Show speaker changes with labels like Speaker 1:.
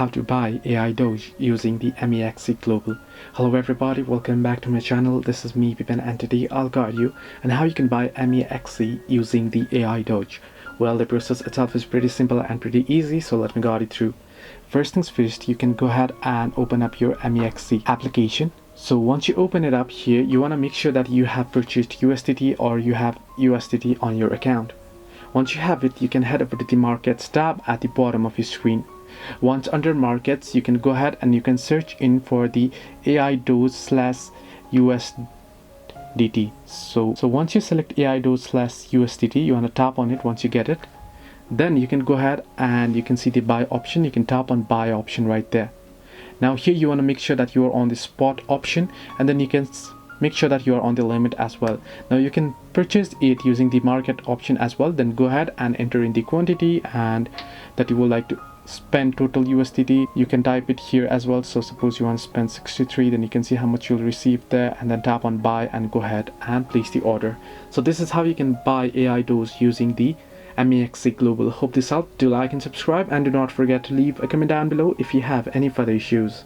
Speaker 1: how to buy AI Doge using the MEXC Global. Hello everybody, welcome back to my channel. This is me Pipan, and today I'll guide you on how you can buy MEXC using the AI Doge. Well, the process itself is pretty simple and pretty easy, so let me guide you through. First things first, you can go ahead and open up your MEXC application. So once you open it up here, you want to make sure that you have purchased USDT or you have USDT on your account. Once you have it, you can head over to the markets tab at the bottom of your screen. Once under markets, you can go ahead and you can search in for the AI Doge / USDT. So once you select AI Doge / USDT, you want to tap on it. Once you get it, then you can go ahead and you can see the buy option. You can tap on buy option right there. Now here you want to make sure that you are on the spot option, and then you can make sure that you are on the limit as well. Now you can purchase it using the market option as well. Then go ahead and enter in the quantity and that you would like to spend total USDT. You can type it here as well. So suppose you want to spend 63, then you can see how much you'll receive there, and then tap on buy and go ahead and place the order. So this is how you can buy AI Doge using the MEXC Global. Hope this helped. Do like and subscribe, and do not forget to leave a comment down below if you have any further issues.